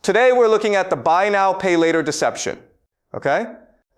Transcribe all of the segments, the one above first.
Today we're looking at the buy now, pay later deception. Okay?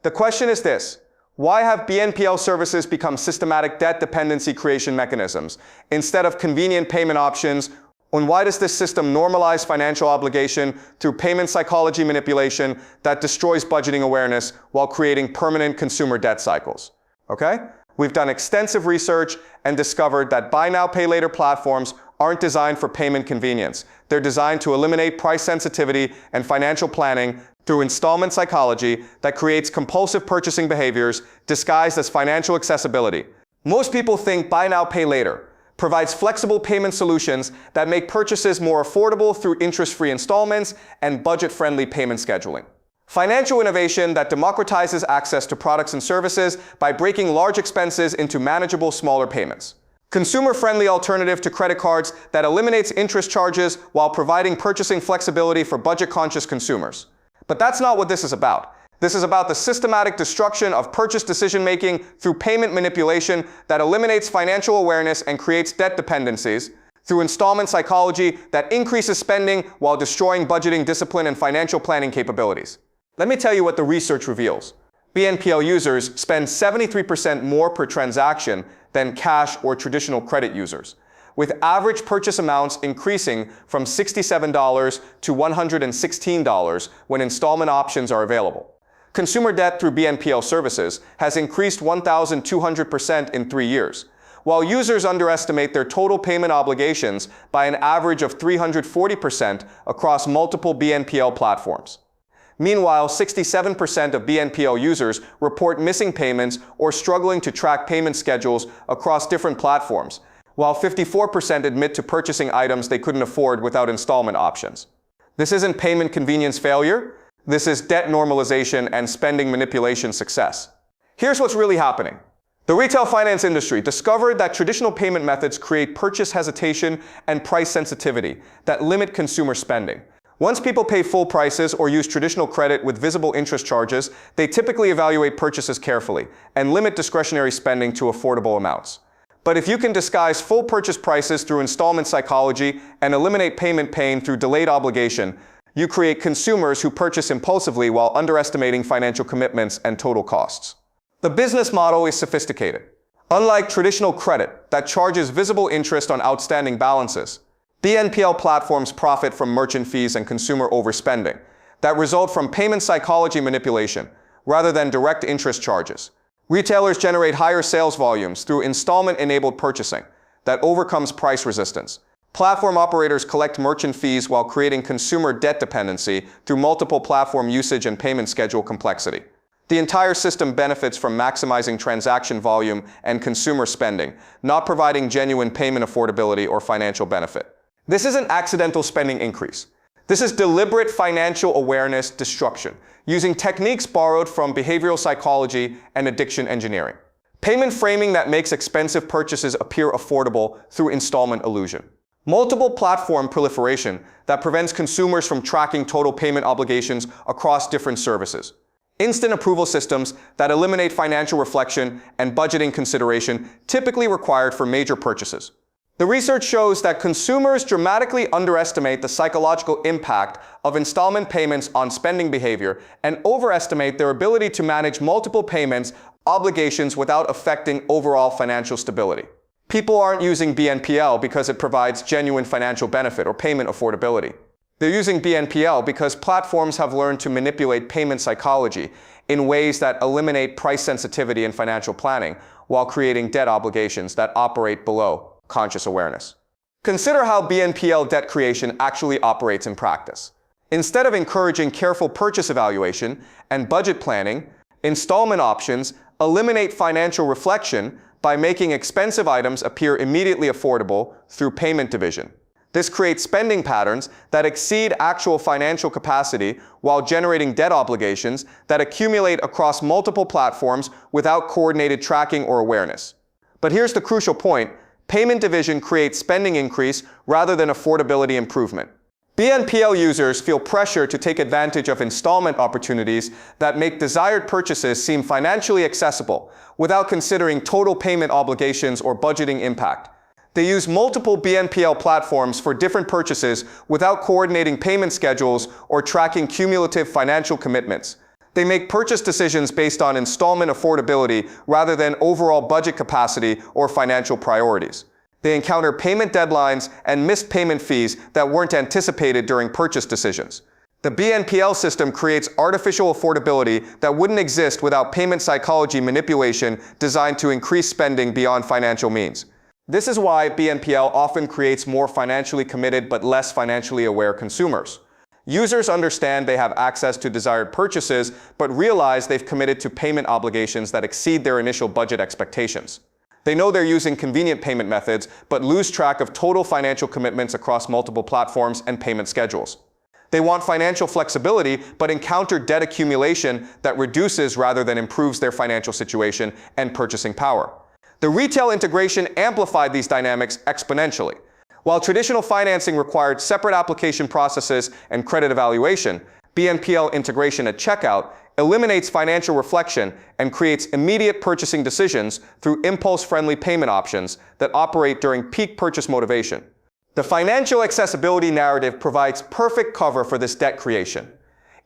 The question is this: why have BNPL services become systematic debt dependency creation mechanisms instead of convenient payment options? And why does this system normalize financial obligation through payment psychology manipulation that destroys budgeting awareness while creating permanent consumer debt cycles? Okay? We've done extensive research and discovered that buy now, pay later platforms aren't designed for payment convenience. They're designed to eliminate price sensitivity and financial planning through installment psychology that creates compulsive purchasing behaviors disguised as financial accessibility. Most people think buy now, pay later provides flexible payment solutions that make purchases more affordable through interest-free installments and budget-friendly payment scheduling. Financial innovation that democratizes access to products and services by breaking large expenses into manageable, smaller payments. Consumer-friendly alternative to credit cards that eliminates interest charges while providing purchasing flexibility for budget-conscious consumers. But that's not what this is about. This is about the systematic destruction of purchase decision-making through payment manipulation that eliminates financial awareness and creates debt dependencies, through installment psychology that increases spending while destroying budgeting discipline and financial planning capabilities. Let me tell you what the research reveals. BNPL users spend 73% more per transaction than cash or traditional credit users, with average purchase amounts increasing from $67 to $116 when installment options are available. Consumer debt through BNPL services has increased 1,200% in 3 years, while users underestimate their total payment obligations by an average of 340% across multiple BNPL platforms. Meanwhile, 67% of BNPL users report missing payments or struggling to track payment schedules across different platforms, while 54% admit to purchasing items they couldn't afford without installment options. This isn't payment convenience failure. This is debt normalization and spending manipulation success. Here's what's really happening. The retail finance industry discovered that traditional payment methods create purchase hesitation and price sensitivity that limit consumer spending. Once people pay full prices or use traditional credit with visible interest charges, they typically evaluate purchases carefully and limit discretionary spending to affordable amounts. But if you can disguise full purchase prices through installment psychology and eliminate payment pain through delayed obligation, you create consumers who purchase impulsively while underestimating financial commitments and total costs. The business model is sophisticated. Unlike traditional credit that charges visible interest on outstanding balances, BNPL platforms profit from merchant fees and consumer overspending that result from payment psychology manipulation rather than direct interest charges. Retailers generate higher sales volumes through installment-enabled purchasing that overcomes price resistance. Platform operators collect merchant fees while creating consumer debt dependency through multiple platform usage and payment schedule complexity. The entire system benefits from maximizing transaction volume and consumer spending, not providing genuine payment affordability or financial benefit. This isn't accidental spending increase. This is deliberate financial awareness destruction, using techniques borrowed from behavioral psychology and addiction engineering. Payment framing that makes expensive purchases appear affordable through installment illusion. Multiple platform proliferation that prevents consumers from tracking total payment obligations across different services. Instant approval systems that eliminate financial reflection and budgeting consideration typically required for major purchases. The research shows that consumers dramatically underestimate the psychological impact of installment payments on spending behavior and overestimate their ability to manage multiple payments obligations without affecting overall financial stability. People aren't using BNPL because it provides genuine financial benefit or payment affordability. They're using BNPL because platforms have learned to manipulate payment psychology in ways that eliminate price sensitivity and financial planning while creating debt obligations that operate below conscious awareness. Consider how BNPL debt creation actually operates in practice. Instead of encouraging careful purchase evaluation and budget planning, installment options eliminate financial reflection by making expensive items appear immediately affordable through payment division. This creates spending patterns that exceed actual financial capacity while generating debt obligations that accumulate across multiple platforms without coordinated tracking or awareness. But here's the crucial point: payment division creates spending increase rather than affordability improvement. BNPL users feel pressure to take advantage of installment opportunities that make desired purchases seem financially accessible without considering total payment obligations or budgeting impact. They use multiple BNPL platforms for different purchases without coordinating payment schedules or tracking cumulative financial commitments. They make purchase decisions based on installment affordability rather than overall budget capacity or financial priorities. They encounter payment deadlines and missed payment fees that weren't anticipated during purchase decisions. The BNPL system creates artificial affordability that wouldn't exist without payment psychology manipulation designed to increase spending beyond financial means. This is why BNPL often creates more financially committed but less financially aware consumers. Users understand they have access to desired purchases, but realize they've committed to payment obligations that exceed their initial budget expectations. They know they're using convenient payment methods, but lose track of total financial commitments across multiple platforms and payment schedules. They want financial flexibility, but encounter debt accumulation that reduces rather than improves their financial situation and purchasing power. The retail integration amplified these dynamics exponentially. While traditional financing required separate application processes and credit evaluation, BNPL integration at checkout eliminates financial reflection and creates immediate purchasing decisions through impulse-friendly payment options that operate during peak purchase motivation. The financial accessibility narrative provides perfect cover for this debt creation.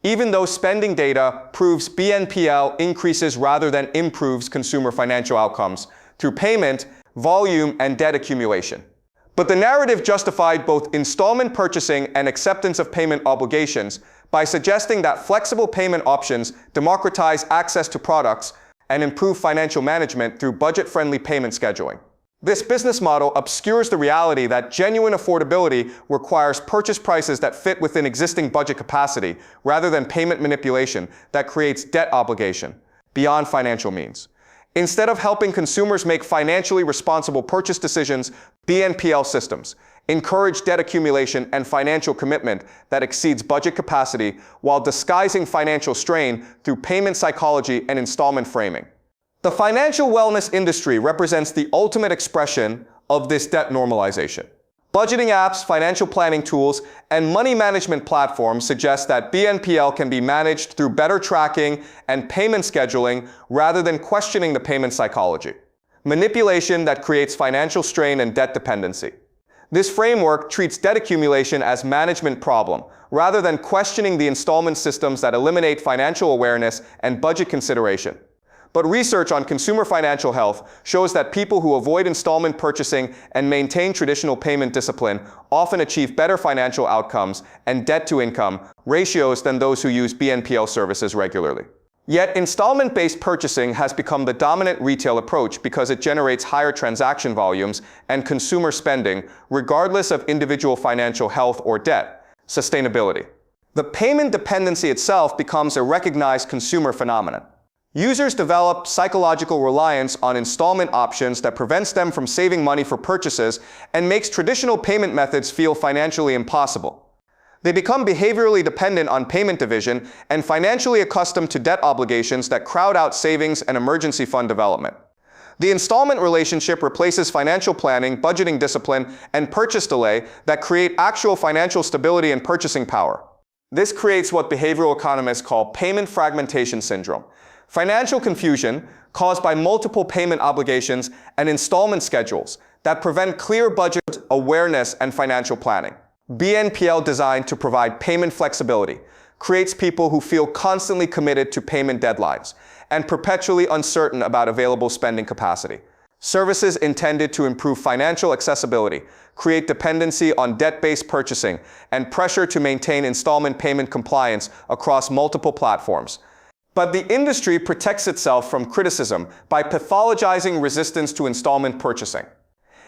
Even though spending data proves BNPL increases rather than improves consumer financial outcomes through payment, volume, and debt accumulation. But the narrative justified both installment purchasing and acceptance of payment obligations by suggesting that flexible payment options democratize access to products and improve financial management through budget-friendly payment scheduling. This business model obscures the reality that genuine affordability requires purchase prices that fit within existing budget capacity rather than payment manipulation that creates debt obligation beyond financial means. Instead of helping consumers make financially responsible purchase decisions, BNPL systems encourage debt accumulation and financial commitment that exceeds budget capacity while disguising financial strain through payment psychology and installment framing. The financial wellness industry represents the ultimate expression of this debt normalization. Budgeting apps, financial planning tools, and money management platforms suggest that BNPL can be managed through better tracking and payment scheduling rather than questioning the payment psychology. Manipulation that creates financial strain and debt dependency. This framework treats debt accumulation as a management problem, rather than questioning the installment systems that eliminate financial awareness and budget consideration. But research on consumer financial health shows that people who avoid installment purchasing and maintain traditional payment discipline often achieve better financial outcomes and debt-to-income ratios than those who use BNPL services regularly. Yet, installment-based purchasing has become the dominant retail approach because it generates higher transaction volumes and consumer spending, regardless of individual financial health or debt. Sustainability. The payment dependency itself becomes a recognized consumer phenomenon. Users develop psychological reliance on installment options that prevents them from saving money for purchases and makes traditional payment methods feel financially impossible. They become behaviorally dependent on payment division and financially accustomed to debt obligations that crowd out savings and emergency fund development. The installment relationship replaces financial planning, budgeting discipline, and purchase delay that create actual financial stability and purchasing power. This creates what behavioral economists call payment fragmentation syndrome. Financial confusion caused by multiple payment obligations and installment schedules that prevent clear budget awareness and financial planning. BNPL, designed to provide payment flexibility, creates people who feel constantly committed to payment deadlines and perpetually uncertain about available spending capacity. Services intended to improve financial accessibility create dependency on debt-based purchasing and pressure to maintain installment payment compliance across multiple platforms. But the industry protects itself from criticism by pathologizing resistance to installment purchasing.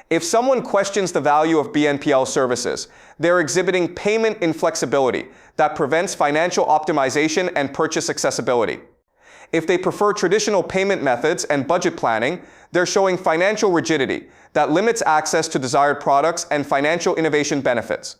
If someone questions the value of BNPL services, they're exhibiting payment inflexibility that prevents financial optimization and purchase accessibility. If they prefer traditional payment methods and budget planning, they're showing financial rigidity that limits access to desired products and financial innovation benefits.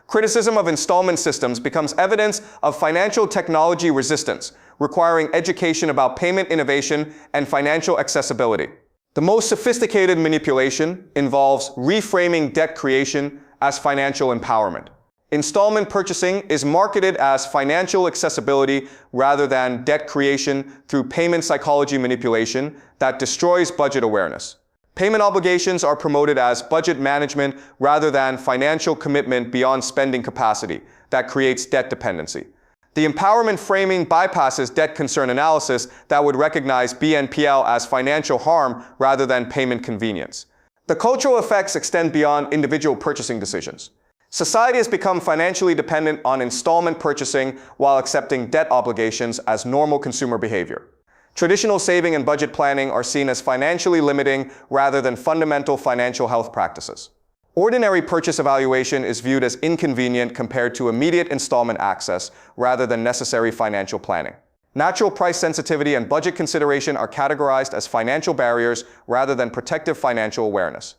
Criticism of installment systems becomes evidence of financial technology resistance, requiring education about payment innovation and financial accessibility. The most sophisticated manipulation involves reframing debt creation as financial empowerment. Installment purchasing is marketed as financial accessibility rather than debt creation through payment psychology manipulation that destroys budget awareness. Payment obligations are promoted as budget management rather than financial commitment beyond spending capacity that creates debt dependency. The empowerment framing bypasses debt concern analysis that would recognize BNPL as financial harm rather than payment convenience. The cultural effects extend beyond individual purchasing decisions. Society has become financially dependent on installment purchasing while accepting debt obligations as normal consumer behavior. Traditional saving and budget planning are seen as financially limiting rather than fundamental financial health practices. Ordinary purchase evaluation is viewed as inconvenient compared to immediate installment access rather than necessary financial planning. Natural price sensitivity and budget consideration are categorized as financial barriers rather than protective financial awareness.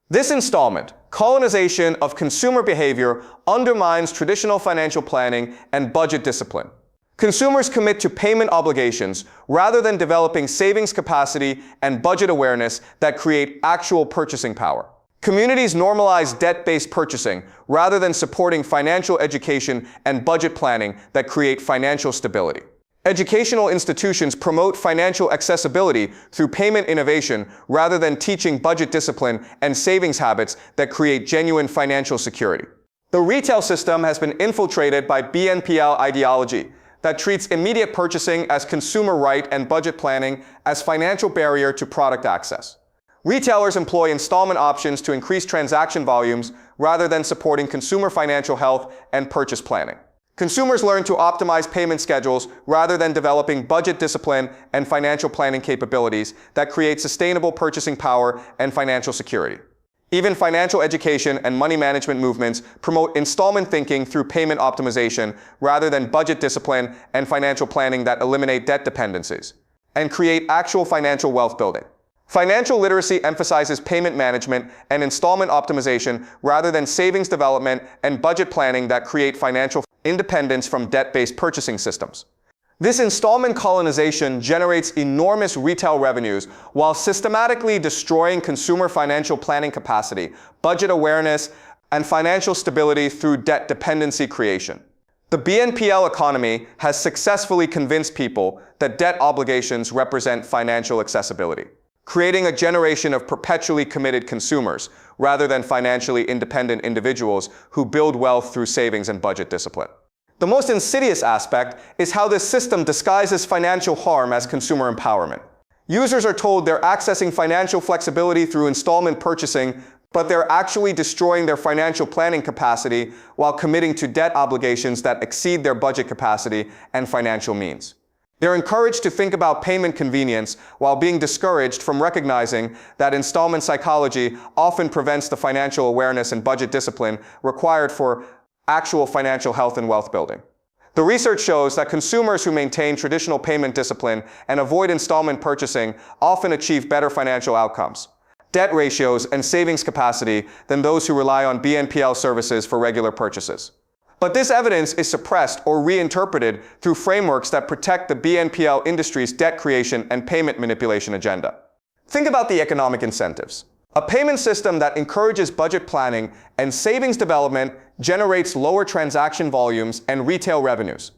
This installment colonization of consumer behavior undermines traditional financial planning and budget discipline. Consumers commit to payment obligations rather than developing savings capacity and budget awareness that create actual purchasing power. Communities normalize debt-based purchasing rather than supporting financial education and budget planning that create financial stability. Educational institutions promote financial accessibility through payment innovation rather than teaching budget discipline and savings habits that create genuine financial security. The retail system has been infiltrated by BNPL ideology that treats immediate purchasing as consumer right and budget planning as financial barrier to product access. Retailers employ installment options to increase transaction volumes rather than supporting consumer financial health and purchase planning. Consumers learn to optimize payment schedules rather than developing budget discipline and financial planning capabilities that create sustainable purchasing power and financial security. Even financial education and money management movements promote installment thinking through payment optimization rather than budget discipline and financial planning that eliminate debt dependencies and create actual financial wealth building. Financial literacy emphasizes payment management and installment optimization rather than savings development and budget planning that create financial independence from debt-based purchasing systems. This installment colonization generates enormous retail revenues while systematically destroying consumer financial planning capacity, budget awareness, and financial stability through debt dependency creation. The BNPL economy has successfully convinced people that debt obligations represent financial accessibility, creating a generation of perpetually committed consumers rather than financially independent individuals who build wealth through savings and budget discipline. The most insidious aspect is how this system disguises financial harm as consumer empowerment. Users are told they're accessing financial flexibility through installment purchasing, but they're actually destroying their financial planning capacity while committing to debt obligations that exceed their budget capacity and financial means. They're encouraged to think about payment convenience while being discouraged from recognizing that installment psychology often prevents the financial awareness and budget discipline required for actual financial health and wealth building. The research shows that consumers who maintain traditional payment discipline and avoid installment purchasing often achieve better financial outcomes, debt ratios, and savings capacity than those who rely on BNPL services for regular purchases. But this evidence is suppressed or reinterpreted through frameworks that protect the BNPL industry's debt creation and payment manipulation agenda. Think about the economic incentives. A payment system that encourages budget planning and savings development generates lower transaction volumes and retail revenues.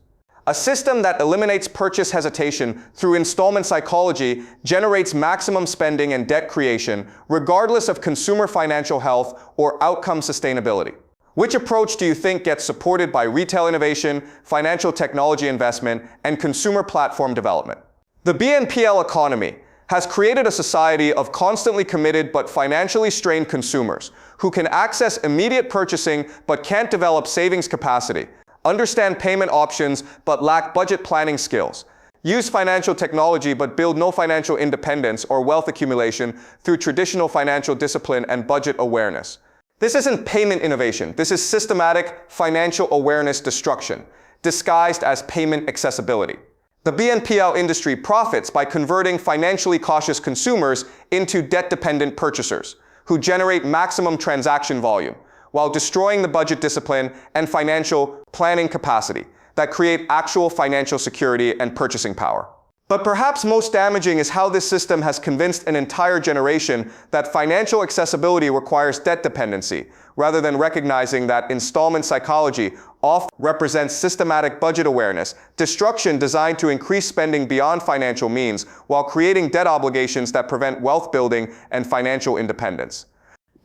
A system that eliminates purchase hesitation through installment psychology generates maximum spending and debt creation, regardless of consumer financial health or outcome sustainability. Which approach do you think gets supported by retail innovation, financial technology investment, and consumer platform development? The BNPL economy has created a society of constantly committed but financially strained consumers who can access immediate purchasing but can't develop savings capacity, understand payment options but lack budget planning skills, use financial technology but build no financial independence or wealth accumulation through traditional financial discipline and budget awareness. This isn't payment innovation. This is systematic financial awareness destruction, disguised as payment accessibility. The BNPL industry profits by converting financially cautious consumers into debt-dependent purchasers who generate maximum transaction volume while destroying the budget discipline and financial planning capacity that create actual financial security and purchasing power. But perhaps most damaging is how this system has convinced an entire generation that financial accessibility requires debt dependency, rather than recognizing that installment psychology often represents systematic budget awareness, destruction designed to increase spending beyond financial means while creating debt obligations that prevent wealth building and financial independence.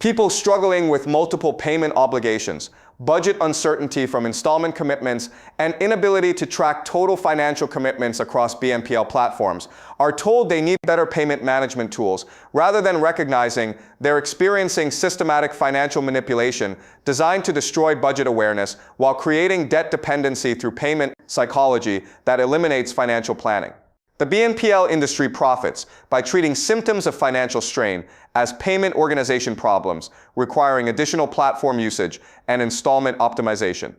People struggling with multiple payment obligations, budget uncertainty from installment commitments, and inability to track total financial commitments across BNPL platforms are told they need better payment management tools, rather than recognizing they're experiencing systematic financial manipulation designed to destroy budget awareness while creating debt dependency through payment psychology that eliminates financial planning. The BNPL industry profits by treating symptoms of financial strain as payment organization problems, requiring additional platform usage and installment optimization.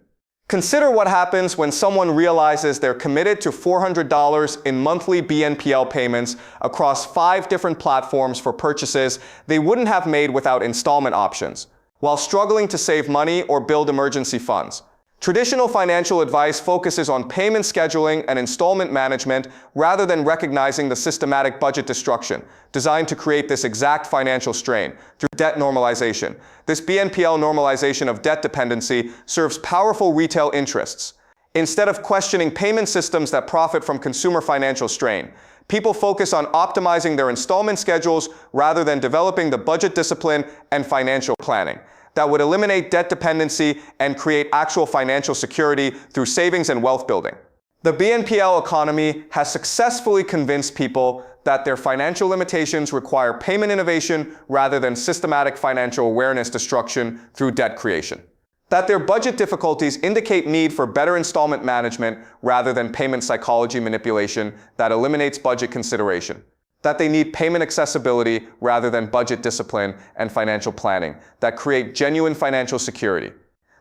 Consider what happens when someone realizes they're committed to $400 in monthly BNPL payments across 5 different platforms for purchases they wouldn't have made without installment options, while struggling to save money or build emergency funds. Traditional financial advice focuses on payment scheduling and installment management rather than recognizing the systematic budget destruction designed to create this exact financial strain through debt normalization. This BNPL normalization of debt dependency serves powerful retail interests. Instead of questioning payment systems that profit from consumer financial strain, people focus on optimizing their installment schedules rather than developing the budget discipline and financial planning that would eliminate debt dependency and create actual financial security through savings and wealth building. The BNPL economy has successfully convinced people that their financial limitations require payment innovation rather than systematic financial awareness destruction through debt creation. That their budget difficulties indicate need for better installment management rather than payment psychology manipulation that eliminates budget consideration. That they need payment accessibility rather than budget discipline and financial planning that create genuine financial security.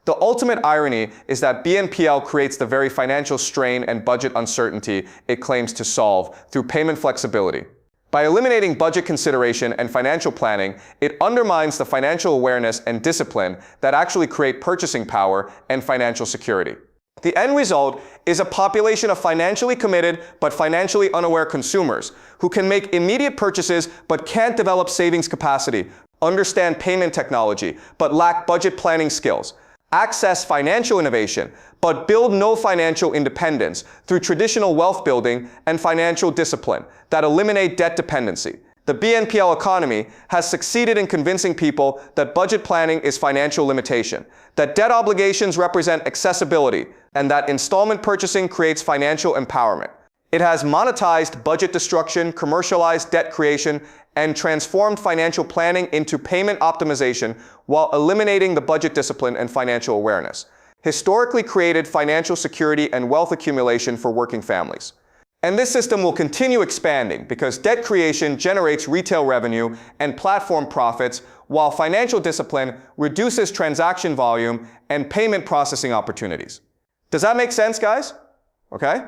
The ultimate irony is that BNPL creates the very financial strain and budget uncertainty it claims to solve through payment flexibility. By eliminating budget consideration and financial planning, it undermines the financial awareness and discipline that actually create purchasing power and financial security. The end result is a population of financially committed but financially unaware consumers who can make immediate purchases but can't develop savings capacity, understand payment technology but lack budget planning skills, access financial innovation but build no financial independence through traditional wealth building and financial discipline that eliminate debt dependency. The BNPL economy has succeeded in convincing people that budget planning is financial limitation, that debt obligations represent accessibility, and that installment purchasing creates financial empowerment. It has monetized budget destruction, commercialized debt creation, and transformed financial planning into payment optimization while eliminating the budget discipline and financial awareness. Historically created financial security and wealth accumulation for working families. And this system will continue expanding because debt creation generates retail revenue and platform profits, while financial discipline reduces transaction volume and payment processing opportunities. Does that make sense, guys? Okay?